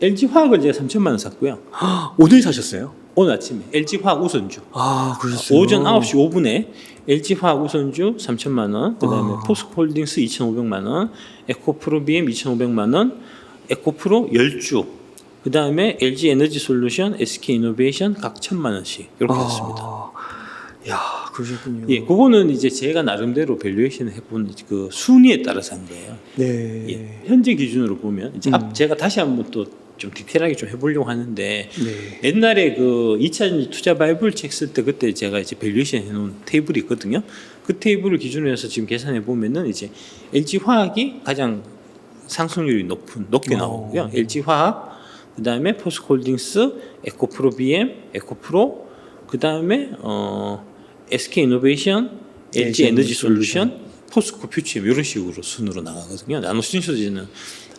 LG 화학을 제가 3천만 원 샀고요. 오늘 사셨어요? 오늘 아침에 LG 화학 우선주. 아, 그러셨어요? 오전 9시 5분에 LG 화학 우선주 3천만 원, 그다음에 포스코홀딩스 2,500만 원, 에코프로 BM 2,500만 원, 에코프로 10주, 그다음에 LG 에너지 솔루션, SK 이노베이션 각 1,000만 원씩 이렇게 샀습니다. 야, 그러셨군요. 예, 그거는 이제 제가 나름대로 밸류에이션을 해본 그 순위에 따라서 한 거예요. 네. 예, 현재 기준으로 보면 이제 제가 다시 한번 또 좀 디테일하게 좀 해보려고 하는데 네. 옛날에 그 2차 투자 바이블 책 쓸 때 그때 제가 이제 밸류에이션 해놓은 테이블이 있거든요. 그 테이블을 기준으로 해서 지금 계산해 보면은 이제 LG 화학이 가장 상승률이 높게 나오고요. LG 화학, 그 다음에 포스코홀딩스, 에코프로 BM, 에코프로, 그 다음에 SK 이노베이션, LG 에너지 솔루션, 포스코 퓨처엠 이런 식으로 순으로 나가거든요. 나노신소재는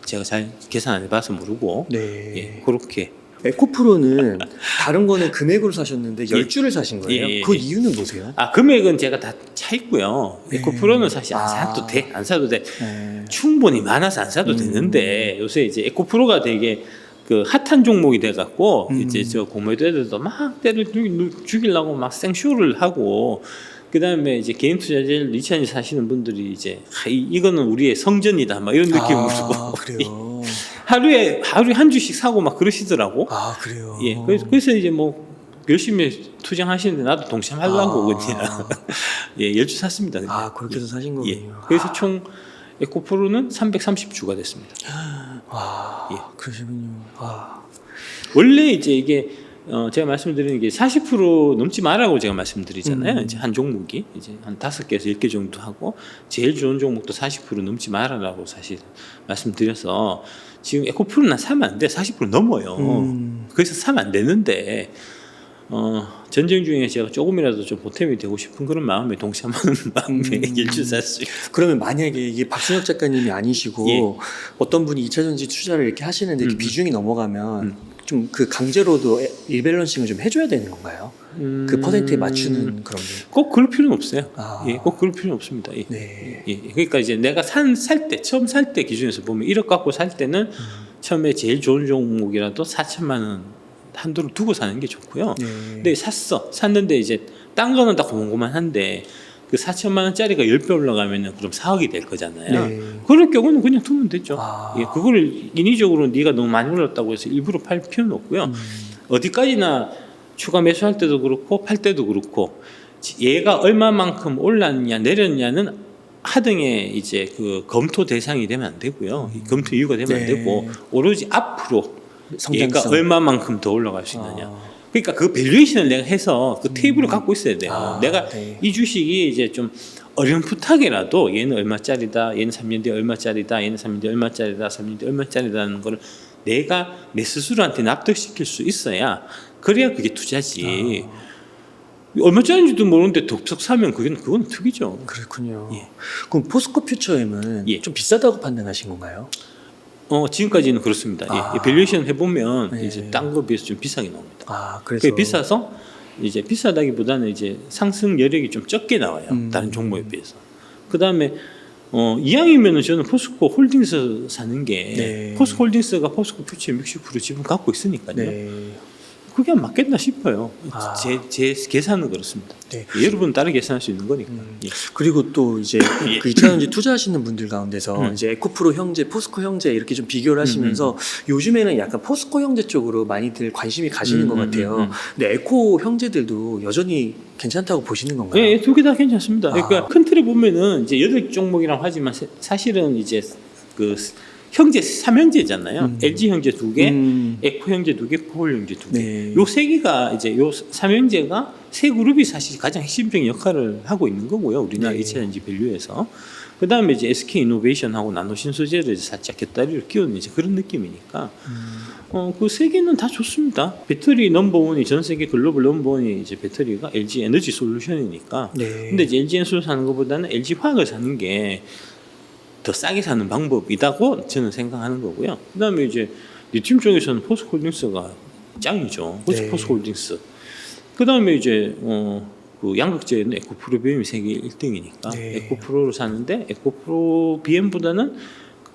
제가 잘 계산 안 해봐서 모르고 네. 예, 그렇게. 에코프로는 다른 거는 금액으로 사셨는데 10주를 사신 거예요? 예, 예, 그 예. 이유는 뭐세요? 아, 금액은 제가 다 차 있고요. 네. 에코프로는 사실 안 아. 사도 돼, 안 사도 돼. 네. 충분히 많아서 안 사도 되는데 요새 이제 에코프로가 되게 그 핫한 종목이 돼갖고 이제 저 공매도 애들도 막 때를 죽이려고 막 생쇼를 하고, 그 다음에 이제 개인 투자자들 2차전지 사시는 분들이 이제 이거는 우리의 성전이다 막 이런 느낌으로 그래요. 하루에 한 주씩 사고 막 그러시더라고. 아, 그래요. 예, 그래서 이제 뭐 열심히 투자하시는데 나도 동참하려고 그냥 예, 10주 샀습니다. 그냥. 아, 그렇게 해서 사신 거군요. 예, 그래서 총 에코프로는 330주가 됐습니다. 와, 예. 그러시군요. 와. 원래 이제 이게 제가 말씀드리는 게 40% 넘지 말라고 제가 말씀드리잖아요. 이제 한 종목이 이제 한 5개에서 10개 정도 하고 제일 좋은 종목도 40% 넘지 말라고 사실 말씀드려서 지금 에코프로는 사면 안 돼. 40% 넘어요. 그래서 사면 안 되는데 전쟁 중에 제가 조금이라도 좀 보탬이 되고 싶은 그런 마음에 동참하는 마음에 일주 샀어요. 그러면 만약에 이게 박순혁 작가님이 아니시고 예. 어떤 분이 2차전지 투자를 이렇게 하시는데 이렇게 비중이 넘어가면 좀 그 강제로도 리밸런싱을 좀 해줘야 되는 건가요? 그 퍼센트에 맞추는 그런 게. 꼭 그럴 필요는 없어요. 아. 예, 꼭 그럴 필요는 없습니다. 예. 네. 예, 그러니까 이제 내가 처음 살 때 기준에서 보면 1억 갖고 살 때는 처음에 제일 좋은 종목이라도 4천만 원 한도를 두고 사는 게 좋고요. 네. 근데 샀는데 이제 딴 거는 다 고만고만한데 그 4천만 원짜리가 10배 올라가면은 그럼 4억이 될 거잖아요. 네. 그럴 경우는 그냥 두면 되죠. 아. 예, 그거를 인위적으로 네가 너무 많이 올랐다고 해서 일부러 팔 필요는 없고요. 어디까지나 추가 매수할 때도 그렇고 팔 때도 그렇고 얘가 얼마만큼 올랐냐 내렸냐는 하등의 이제 그 검토 대상이 되면 안 되고요. 검토 이유가 되면 안 네. 되고 오로지 앞으로 얘가 성장성. 얼마만큼 더 올라갈 수 있느냐. 그러니까 그 밸류에이션을 내가 해서 그 테이블을 갖고 있어야 돼요. 내가 네. 이 주식이 이제 좀 어렴풋하게라도 얘는 얼마짜리다, 얘는 3년 뒤에 얼마짜리다, 얘는 3년 뒤에 얼마짜리다, 3년 뒤에 얼마짜리다는 거를 내가 내 스스로한테 납득시킬 수 있어야 그래야 그게 투자지. 얼마짜리인지도 모르는데 덥석 사면 그건 투기죠. 그렇군요. 예. 그럼 포스코 퓨처엠은 예. 좀 비싸다고 판단하신 건가요? 지금까지는 그렇습니다. 예. 밸류에이션 해보면 네. 이제 딴 거 비해서 좀 비싸게 나옵니다. 아, 그래서 그게 비싸서 이제 비싸다기보다는 이제 상승 여력이 좀 적게 나와요. 다른 종목에 비해서. 그 다음에 이왕이면은 저는 포스코 홀딩스 사는 게 네. 포스코 홀딩스가 포스코 퓨처 60% 지분 갖고 있으니까요. 네. 그게 안 맞겠나 싶어요. 아. 제 계산은 그렇습니다. 네. 여러분 다르게 계산할 수 있는 거니까. 예. 그리고 또 이제 예. 그 2차전지 투자하시는 분들 가운데서 이제 에코프로 형제, 포스코 형제 이렇게 좀 비교를 하시면서 요즘에는 약간 포스코 형제 쪽으로 많이들 관심이 가시는 것 같아요. 근데 에코 형제들도 여전히 괜찮다고 보시는 건가요? 예, 두 개 다 괜찮습니다. 그러니까 큰 틀에 보면은 이제 8종목이라고 하지만 사실은 이제 그 삼형제잖아요. LG 형제 2개, 에코 형제 2개, 코홀 형제 2개. 네. 요 세 개가 이제 요 삼형제가 세 그룹이 사실 가장 핵심적인 역할을 하고 있는 거고요. 우리나라 네. 2차전지 밸류에서. 그다음에 이제 SK 이노베이션하고 나노신소재를 살짝 곁다리를 끼우는 이제 그런 느낌이니까. 그 세 개는 다 좋습니다. 배터리 넘버원이 전 세계 글로벌 넘버원이 이제 배터리가 LG 에너지 솔루션이니까. 네. 근데 이제 LG 에너지 사는 것보다는 LG 화학을 사는 게 더 싸게 사는 방법이라고 저는 생각하는 거고요. 그다음에 이제 리튬 쪽에서는 포스코홀딩스가 짱이죠. 네. 포스코홀딩스. 그다음에 이제 그 양극재는 에코프로 BM이 세계 1등이니까 네. 에코프로를 사는데 에코프로 BM보다는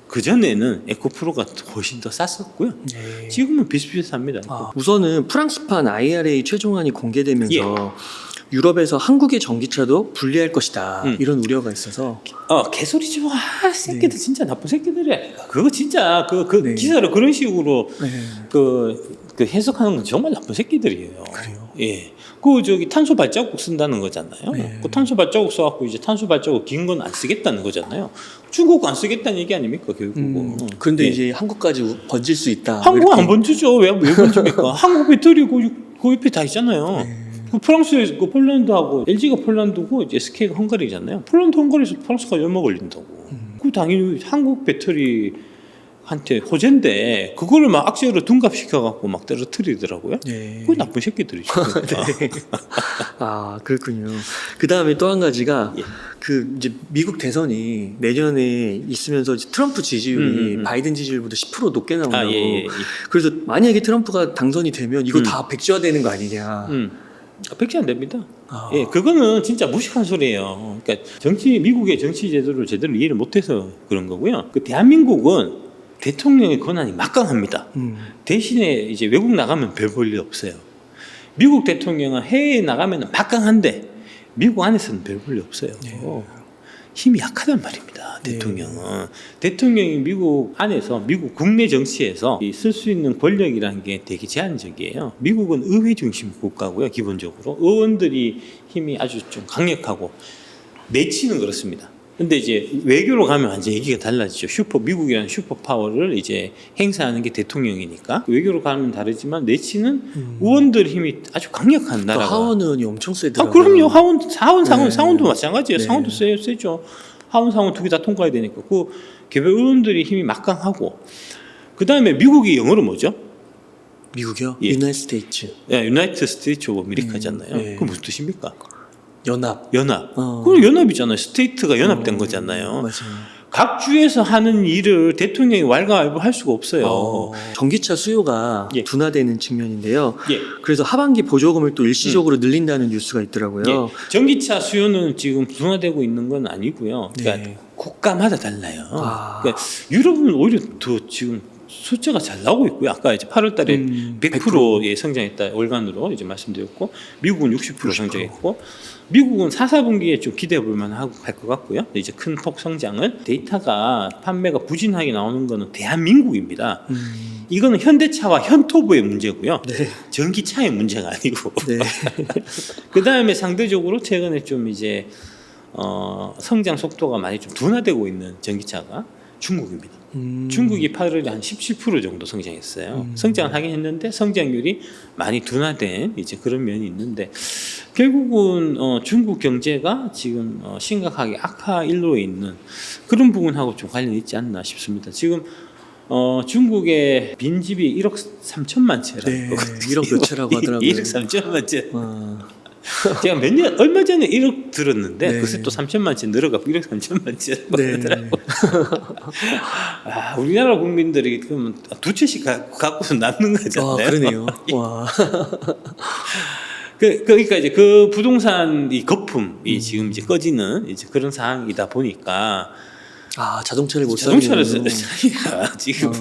그 전에는 에코프로가 훨씬 더 쌌었고요. 네. 지금은 비슷비슷합니다. 우선은 프랑스판 IRA 최종안이 공개되면서 예. 유럽에서 한국의 전기차도 불리할 것이다 이런 우려가 있어서 개소리지 마. 새끼들 진짜 나쁜 새끼들이야. 그거 진짜 그 네. 기사를 그런 식으로 네. 그 해석하는 건 정말 나쁜 새끼들이에요. 그래요? 예. 그 저기 탄소 발자국 쓴다는 거잖아요. 네. 그 탄소 발자국 써갖고 이제 탄소 발자국 긴 건 안 쓰겠다는 거잖아요. 중국 안 쓰겠다는 얘기 아닙니까 결국은. 그런데 예. 이제 한국까지 번질 수 있다. 한국은 이렇게. 안 번지죠. 왜 번집니까? 한국 배터리 그 옆에 다 있잖아요. 네. 그 프랑스에 그 폴란드하고 LG가 폴란드고 이제 SK가 헝가리잖아요. 폴란드 헝가리에서 프랑스가 얼마 걸린다고. 그 당연히 한국 배터리한테 호재인데 그거를 막 악재로 둔갑시켜 갖고 막 떨어뜨리더라고요. 네. 그 나쁜 새끼들이죠. 네. 아 그렇군요. 그 다음에 또 한 가지가 예. 그 이제 미국 대선이 내년에 있으면서 이제 트럼프 지지율이 바이든 지지율보다 10% 높게 나온다고. 예. 그래서 만약에 트럼프가 당선이 되면 이거 다 백지화되는 거 아니냐. 백지 안 됩니다. 아. 예, 그거는 진짜 무식한 소리예요. 그러니까 미국의 정치 제도를 제대로 이해를 못해서 그런 거고요. 그 대한민국은 대통령의 권한이 막강합니다. 대신에 이제 외국 나가면 별 볼 일 없어요. 미국 대통령은 해외에 나가면 막강한데 미국 안에서는 별 볼 일 없어요. 네. 힘이 약하단 말입니다. 네. 대통령은. 대통령이 미국 안에서 미국 국내 정치에서 쓸 수 있는 권력이라는 게 되게 제한적이에요. 미국은 의회 중심 국가고요. 기본적으로 의원들이 힘이 아주 좀 강력하고 내치는 그렇습니다. 근데 이제 외교로 가면 완전 얘기가 달라지죠. 미국이라는 슈퍼파워를 이제 행사하는 게 대통령이니까 외교로 가면 다르지만 내치는 의원들 힘이 아주 강력한 나라가. 하원 의원이 엄청 세더라고요. 그럼요. 상원, 네. 상원도 마찬가지예요. 네. 상원도 세죠. 하원, 상원 두 개 다 통과해야 되니까. 그 개별 의원들이 힘이 막강하고. 그 다음에 미국이 영어로 뭐죠? 미국이요? 예. 유나이티드 스테이츠. 유나이티드 스테이츠 오브 아메리카잖아요. 네. 그게 무슨 뜻입니까? 연합. 연합. 그럼 연합이잖아요. 스테이트가 연합된 거잖아요. 맞아요. 각 주에서 하는 일을 대통령이 왈가왈부할 수가 없어요. 전기차 수요가 예. 둔화되는 측면인데요. 예. 그래서 하반기 보조금을 또 일시적으로 늘린다는 뉴스가 있더라고요. 예. 전기차 수요는 지금 둔화되고 있는 건 아니고요. 그러니까 네. 국가마다 달라요. 아. 그러니까 유럽은 오히려 더 지금 숫자가 잘 나오고 있고요. 아까 이제 8월달에 100%의 성장했다 월간으로 이제 말씀드렸고, 미국은 60% 성장했고, 미국은 4, 4분기에 좀 기대해 볼 만하고 할 것 같고요. 이제 큰 폭 성장을 데이터가 판매가 부진하게 나오는 거는 대한민국입니다. 이거는 현대차와 현토부의 문제고요. 네. 전기차의 문제가 아니고. 네. 그 다음에 상대적으로 최근에 좀 이제 성장 속도가 많이 좀 둔화되고 있는 전기차가 중국입니다. 중국이 8월에 한 17% 정도 성장했어요. 성장을 하긴 했는데 성장률이 많이 둔화된 이제 그런 면이 있는데, 결국은 중국 경제가 지금 심각하게 악화 일로에 있는 그런 부분하고 좀 관련이 있지 않나 싶습니다. 지금 중국의 빈집이 1억 3천만 채라고. 네, 1억 몇 채라고 하더라고요. 1억 3천만 채. 제가 얼마 전에 1억 들었는데 네. 글쎄 또 3천만 채 늘어가고 1억 3천만 채라고 네. 하더라고요. 우리나라 국민들이 그러면 두 채씩 갖고 남는 거잖아요. 그러네요. 와. 그러니까 이제 그 부동산 이 거품이 지금 이제 꺼지는 이제 그런 상황이다 보니까 자동차를 못 자동차를 사는 사기가 지금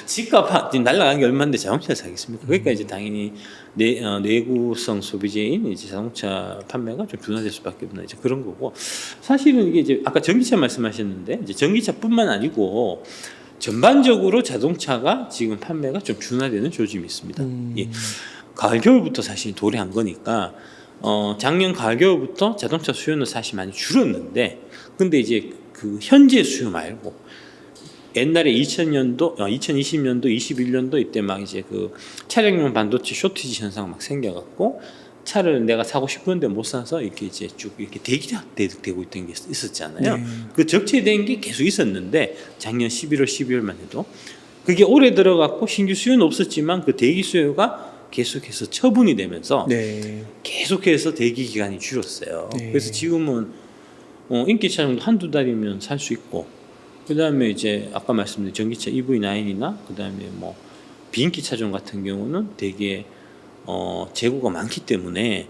집값 지금 날라간 게 얼마인데 자동차를 사겠습니까? 그러니까 이제 당연히 내구성 소비재인 이제 자동차 판매가 좀 둔화될 수밖에 없는 이제 그런 거고, 사실은 이게 이제 아까 전기차 말씀하셨는데 이제 전기차뿐만 아니고 전반적으로 자동차가 지금 판매가 좀 둔화되는 조짐이 있습니다. 예. 가을 겨울부터 사실 도래한 거니까 작년 가을 겨울부터 자동차 수요는 사실 많이 줄었는데, 근데 이제 그 현재 수요 말고 옛날에 2000년도, 2020년도, 21년도 이때 막 이제 그 차량용 반도체 쇼티지 현상 막 생겨갖고 차를 내가 사고 싶은데 못 사서 이렇게 이제 쭉 이렇게 되고 있던 게 있었잖아요. 네. 그 적체된 게 계속 있었는데 작년 11월, 12월만 해도 그게 올해 들어갔고 신규 수요는 없었지만 그 대기 수요가 계속해서 처분이 되면서 네. 계속해서 대기 기간이 줄었어요. 네. 그래서 지금은 인기 차량도 한두 달이면 살 수 있고, 그 다음에 이제 아까 말씀드린 전기차 EV9이나 그 다음에 뭐 비인기 차종 같은 경우는 되게 재고가 많기 때문에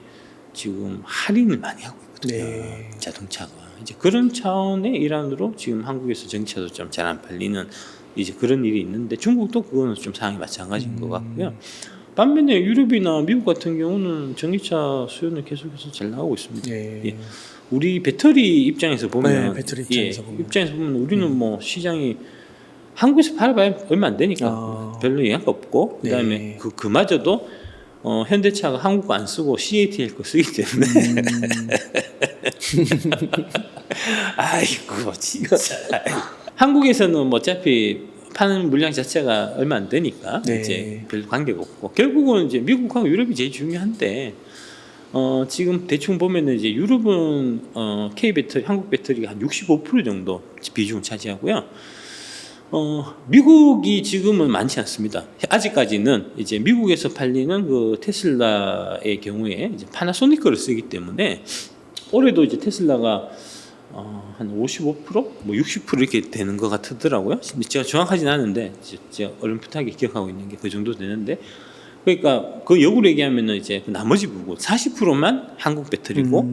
지금 할인을 많이 하고 있거든요. 네. 자동차가. 이제 그런 차원의 일환으로 지금 한국에서 전기차도 좀 잘 안 팔리는 이제 그런 일이 있는데 중국도 그거는 좀 상황이 마찬가지인 것 같고요. 반면에 유럽이나 미국 같은 경우는 전기차 수요는 계속해서 잘 나오고 있습니다. 예. 예. 우리 배터리 입장에서 보면, 네, 배터리 입장에서 보면. 입장에서 보면 우리는 뭐 시장이 한국에서 팔아봐야 얼마 안 되니까 별로 영향이 없고, 그다음에 네. 그마저도 현대차가 한국 거 안 쓰고 CATL 거 쓰기 때문에 아이고 진짜 한국에서는 뭐 어차피 파는 물량 자체가 얼마 안 되니까 네. 이제 별 관계가 없고, 결국은 이제 미국하고 유럽이 제일 중요한데 지금 대충 보면은 이제 유럽은 K 배터리, 한국 배터리가 한 65% 정도 비중을 차지하고요. 미국이 지금은 많지 않습니다. 아직까지는 이제 미국에서 팔리는 그 테슬라의 경우에 이제 파나소닉 거를 쓰기 때문에 올해도 이제 테슬라가 한 55%, 뭐 60% 이렇게 되는 것 같더라고요. 제가 정확하진 않은데 제가 어렴풋하게 기억하고 있는 게 그 정도 되는데, 그러니까 그 역으로 얘기하면은 이제 그 나머지 부분 40%만 한국 배터리고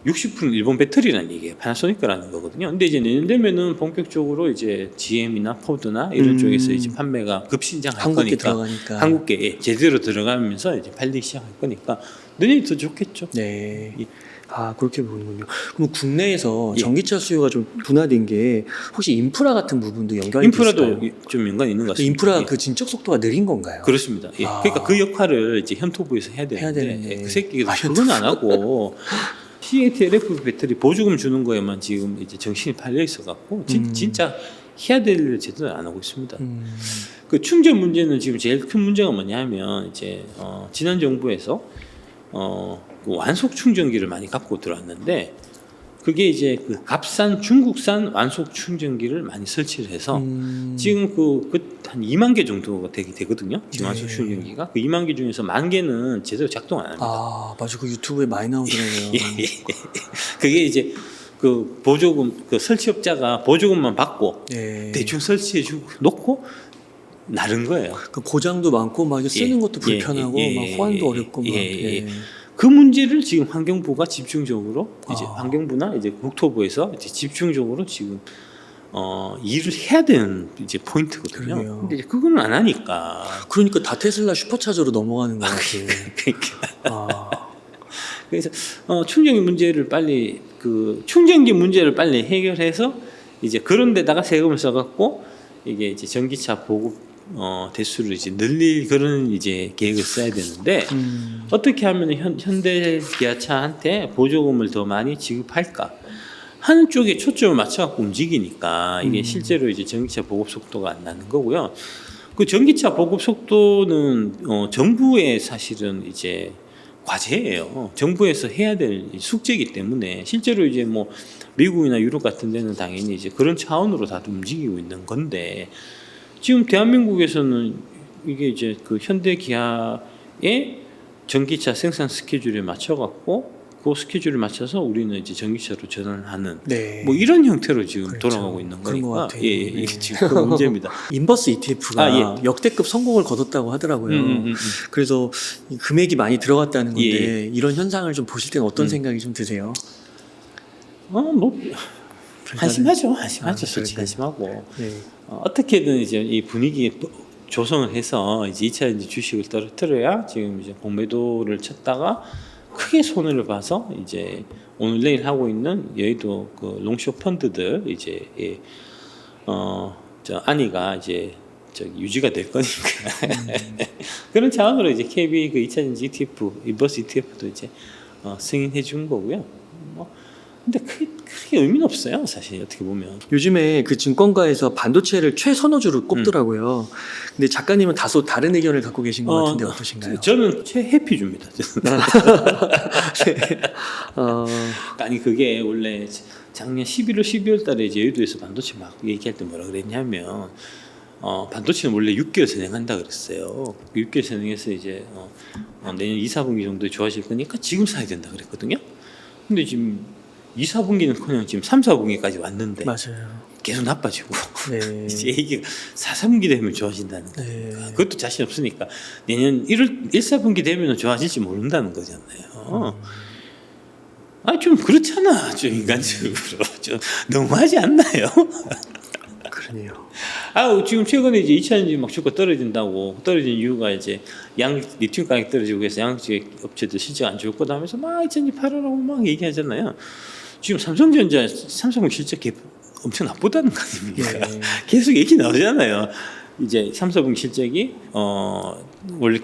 60%는 일본 배터리라는 얘기예요. 파나소닉 거라는 거거든요. 근데 이제 내년 되면은 본격적으로 이제 GM이나 포드나 이런 쪽에서 이제 판매가 급신장할 한국에 거니까, 들어가니까. 한국에 제대로 들어가면서 이제 팔리기 시작할 거니까 내년이 더 좋겠죠. 네. 아, 그렇게 보는군요. 그럼 국내에서 예. 전기차 수요가 좀 둔화된 게 혹시 인프라 같은 부분도 연관이 인프라도 됐을까요? 좀 연관이 있는 것 그 같습니다. 인프라 예. 그 진척 속도가 느린 건가요? 그렇습니다. 예. 아. 그러니까 그 역할을 이제 현토부에서 해야 되는데 되는데. 그 새끼가 그건 안 하고 CATLF 배터리 보조금 주는 거에만 지금 이제 정신이 팔려 있어 갖고 진짜 해야 될 일을 제대로 안 하고 있습니다. 그 충전 문제는 지금 제일 큰 문제가 뭐냐면 이제 지난 정부에서 그 완속 충전기를 많이 갖고 들어왔는데, 그게 이제 그 값싼 중국산 완속 충전기를 많이 설치를 해서 지금 한 2만 개 정도가 되거든요. 지금 완속 충전기가 그 2만 개 중에서 1만 개는 제대로 작동 안 합니다. 아, 맞아. 그 유튜브에 많이 나오더라고요. 그게 이제 그 보조금, 그 설치업자가 보조금만 받고 네. 대충 설치해주고 놓고 나른 거예요. 그 고장도 많고 막 쓰는 것도 불편하고 막 호환도 어렵고 막. 예. 그 문제를 지금 환경부가 집중적으로 이제 환경부나 이제 국토부에서 이제 집중적으로 지금 일을 해야 되는 이제 포인트거든요. 그러네요. 근데 이제 그거는 안 하니까. 그러니까 다 테슬라 슈퍼차저로 넘어가는 것 같아요. 그러니까. 그래서 충전기 문제를 빨리 그 충전기 문제를 빨리 해결해서 이제 그런 데다가 세금을 써갖고 이게 이제 전기차 보급 대수를 이제 늘릴 그런 이제 계획을 써야 되는데 어떻게 하면 현대 기아차한테 보조금을 더 많이 지급할까 하는 쪽에 초점을 맞춰갖고 움직이니까 이게 실제로 이제 전기차 보급 속도가 안 나는 거고요. 그 전기차 보급 속도는 정부의 사실은 이제 과제예요. 정부에서 해야 될 숙제이기 때문에 실제로 이제 뭐 미국이나 유럽 같은 데는 당연히 이제 그런 차원으로 다들 움직이고 있는 건데, 지금 대한민국에서는 이게 이제 그 현대 기아의 전기차 생산 스케줄에 맞춰갖고 그 스케줄에 맞춰서 우리는 이제 전기차로 전환하는 네. 뭐 이런 형태로 지금 그렇죠. 돌아가고 있는 그런 것 거니까 같아요. 이게 네. 지금 그 문제입니다. 인버스 ETF가 역대급 성공을 거뒀다고 하더라고요. 그래서 이 금액이 많이 들어갔다는 건데 이런 현상을 좀 보실 때는 어떤 생각이 좀 드세요? 뭐 한심하죠. 그래도. 솔직히 한심하고. 네. 어떻게든 이제 이 분위기 조성을 해서 이제 2차 이제 주식을 떨어뜨려야 지금 이제 공매도를 쳤다가 크게 손해를 봐서 이제 오늘 내일 하고 있는 여의도 그 롱숏 펀드들 이제 저 안이가 이제 유지가 될 거니까 그런 차원으로 이제 KB 그 2차전지 ETF, 인버스 ETF도 이제 승인해 준 거고요. 근데 크게 의미는 없어요, 사실 어떻게 보면. 요즘에 그 증권가에서 반도체를 최선호주로 꼽더라고요. 근데 작가님은 다소 다른 의견을 갖고 계신 것 같은데 어떠신가요? 저는 최해피주입니다. 아니 그게 원래 작년 11월, 12월 달에 이제 여의도에서 반도체 막 얘기할 때 뭐라 그랬냐면 반도체는 원래 6개월 선행한다 그랬어요. 6개월 선행해서 이제 내년 2, 4분기 정도에 좋아질 거니까 지금 사야 된다 그랬거든요. 근데 지금 2, 4분기는 그냥 지금 3, 4분기까지 왔는데 맞아요. 계속 나빠지고 네. 이제 이게 4, 3분기 되면 좋아진다는 거니까 네. 그것도 자신 없으니까 내년 1, 4분기 되면 좋아질지 모른다는 거잖아요. 좀 그렇잖아. 좀 인간적으로 좀 너무하지 않나요? 그러네요. 지금 최근에 이제 2차전지 막 주가 떨어진다고 떨어진 이유가 이제 리튬 가격 떨어지고 해서 양극재 업체들 실적 안 좋을 거다 하면서 막 2차전지 팔으라고 막 얘기하잖아요. 지금 삼성 실적 엄청 나쁘다는 거 아닙니까? 네. 계속 얘기 나오잖아요. 이제 삼성 실적이 원래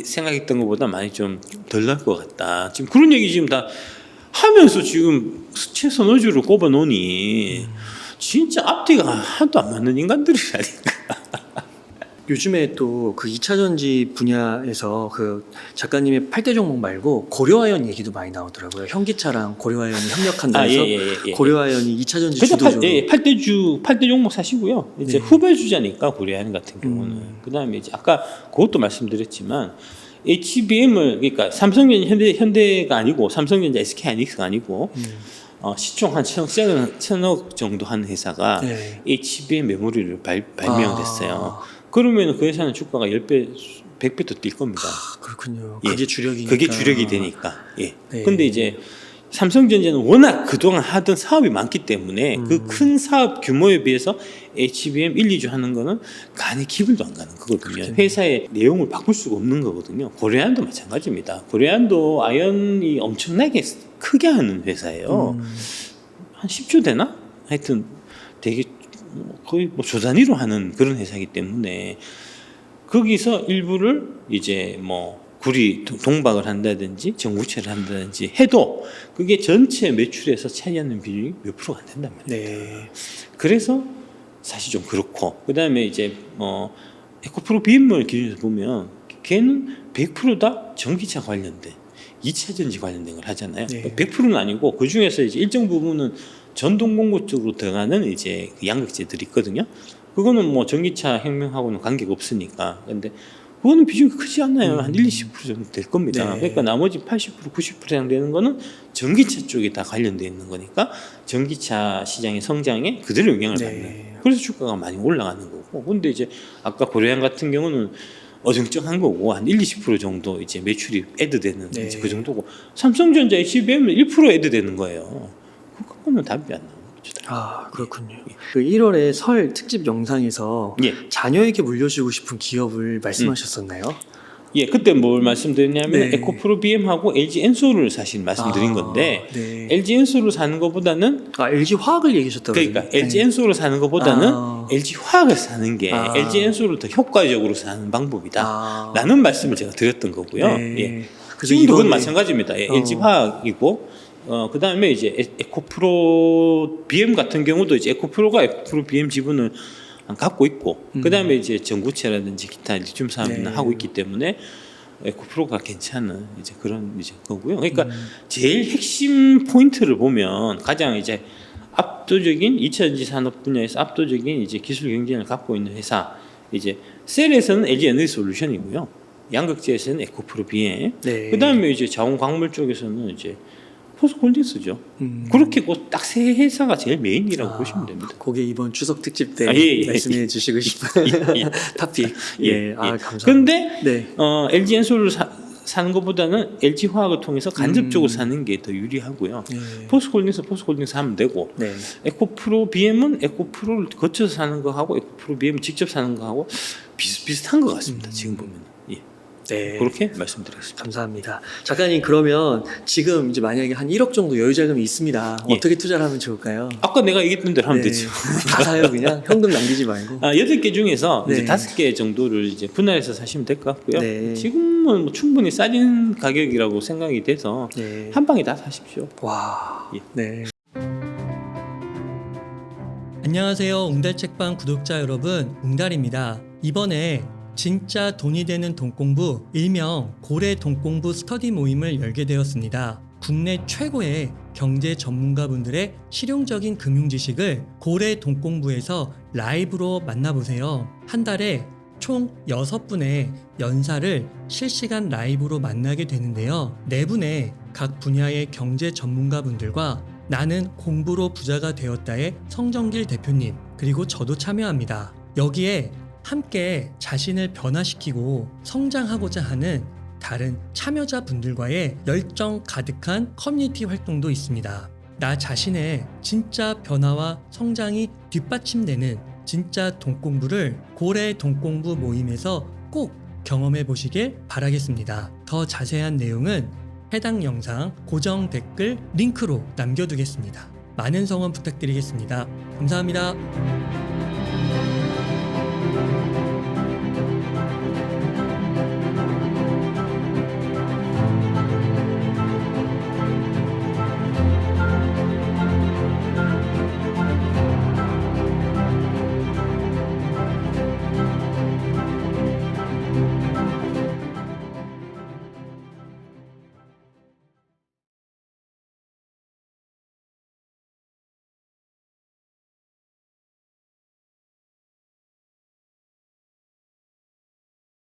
생각했던 것보다 많이 좀 덜 날 것 같다. 지금 그런 얘기 지금 다 하면서 지금 최선호주를 꼽아 놓으니 진짜 앞뒤가 하나도 안 맞는 인간들이라니까. 요즘에 또 그 2차 전지 분야에서 그 작가님의 8대 종목 말고 고려아연 얘기도 많이 나오더라고요. 현기차랑 고려아연이 협력한다 해서 고려아연이 2차 전지 주도적으로 8대 종목 사시고요. 이제 네. 후배 주자니까 고려아연 같은 경우는. 그다음에 이제 아까 그것도 말씀드렸지만 HBM을 그러니까 삼성전자 현대가 아니고 삼성전자 SK하이닉스가 아니고 시총 한 1,000억 정도 하는 회사가 네. HBM 메모리를 발명됐어요. 그러면 그 회사는 주가가 10배, 100배 더 뛸 겁니다. 그렇군요. 예. 그게 주력이니까. 그게 주력이 되니까. 예. 네. 근데 이제 삼성전자는 워낙 그동안 하던 사업이 많기 때문에 그 큰 사업 규모에 비해서 HBM 1, 2주 하는 거는 간에 기분도 안 가는 거거든요. 그렇겠네요. 회사의 내용을 바꿀 수가 없는 거거든요. 고려안도 마찬가지입니다. 고려안도 아연이 엄청나게 크게 하는 회사예요. 한 10조 되나? 하여튼 되게 거의 뭐 조 단위로 하는 그런 회사이기 때문에 거기서 일부를 이제 뭐 구리 동박을 한다든지 정구체를 한다든지 해도 그게 전체 매출에서 차지하는 비율이 몇 프로가 안 된단 말이에요. 네. 그래서 사실 좀 그렇고 그다음에 이제 에코프로 비엠을 기준에서 보면 걔는 100%다 전기차 관련된 2차 전지 관련된 걸 하잖아요. 네. 100%는 아니고 그 중에서 이제 일정 부분은 전동 공구 쪽으로 들어가는 이제 그 양극재들이 있거든요. 그거는 뭐 전기차 혁명하고는 관계가 없으니까. 근데 그거는 비중이 크지 않나요? 한 1, 20% 정도 될 겁니다. 네. 그러니까 나머지 80%, 90% 이상 되는 거는 전기차 쪽에 다 관련되어 있는 거니까 전기차 시장의 성장에 그대로 영향을 네. 받는. 그래서 주가가 많이 올라가는 거고. 근데 이제 아까 고려양 같은 경우는 어정쩡한 거고 한 1, 20% 정도 이제 매출이 애드되는 네. 이제 그 정도고 삼성전자 HBM은 1% 애드되는 거예요. 그거는 답이 안 나오는 거죠. 아, 그렇군요. 그 1월에 설 특집 영상에서 예. 자녀에게 물려주고 싶은 기업을 말씀하셨었나요? 예, 그때 뭘 말씀드렸냐면 네. 에코프로 BM하고 LG 엔솔을 사실 말씀드린 건데 네. LG 엔솔을 사는 것보다는 LG 화학을 얘기하셨다고 그러니까 그러는데. LG 엔솔을 사는 것보다는 아. LG 화학을 사는 게 아. LG 엔솔을 더 효과적으로 사는 방법이다. 아. 라는 말씀을 제가 드렸던 거고요. 네. 예. 그래서 지금도 그건 이번에- 마찬가지입니다. 예, LG 화학이고 그 다음에 이제 에코프로 BM 같은 경우도 이제 에코프로가 에코프로 BM 지분을 갖고 있고 그 다음에 이제 전구체라든지 기타 리튬 사업을 네. 하고 있기 때문에 에코프로가 괜찮은 이제 그런 이제 거고요. 그러니까 제일 핵심 포인트를 보면 가장 이제 압도적인 2차전지 산업 분야에서 압도적인 이제 기술 경쟁을 갖고 있는 회사 이제 셀에서는 LG 에너지 솔루션이고요. 양극재에서는 에코프로 BM. 네. 그다음에 이제 자원광물 쪽에서는 이제 포스코홀딩스죠. 그렇게 딱 세 회사가 제일 메인이라고 보시면 됩니다. 그게 이번 추석 특집 때 예. 말씀해 주시고 싶은 예. 탑픽. 예. 감사합니다. 근데 네. LG 엔솔을 사는 것보다는 LG 화학을 통해서 간접적으로 사는 게 더 유리하고요. 네. 포스코홀딩스 하면 되고 네. 에코프로 BM은 에코프로를 거쳐서 사는 거하고 에코프로 BM 직접 사는 거하고 비슷비슷한 것 같습니다. 지금 보면. 예. 네. 그렇게 말씀드리겠습니다. 감사합니다. 작가님 그러면 지금 이제 만약에 한 1억 정도 여유 자금이 있습니다. 예. 어떻게 투자를 하면 좋을까요? 아까 내가 얘기했던 대로 하면 네. 되죠. 다 사요 그냥 현금 남기지 말고. 8개 중에서 네. 이제 5개 정도를 이제 분할해서 사시면 될 것 같고요. 네. 지금은 뭐 충분히 싸진 가격이라고 생각이 돼서 네. 한 방에 다 사십시오. 와. 예. 네. 안녕하세요. 웅달책방 구독자 여러분, 웅달입니다. 이번에 진짜 돈이 되는 돈공부, 일명 고래 돈공부 스터디 모임을 열게 되었습니다. 국내 최고의 경제 전문가분들의 실용적인 금융 지식을 고래 돈공부에서 라이브로 만나보세요. 한 달에 총 6분의 연사를 실시간 라이브로 만나게 되는데요. 4분의 각 분야의 경제 전문가분들과 나는 공부로 부자가 되었다의 성정길 대표님, 그리고 저도 참여합니다. 여기에 함께 자신을 변화시키고 성장하고자 하는 다른 참여자분들과의 열정 가득한 커뮤니티 활동도 있습니다. 나 자신의 진짜 변화와 성장이 뒷받침되는 진짜 돈공부를 고래 돈공부 모임에서 꼭 경험해 보시길 바라겠습니다. 더 자세한 내용은 해당 영상 고정 댓글 링크로 남겨두겠습니다. 많은 성원 부탁드리겠습니다. 감사합니다.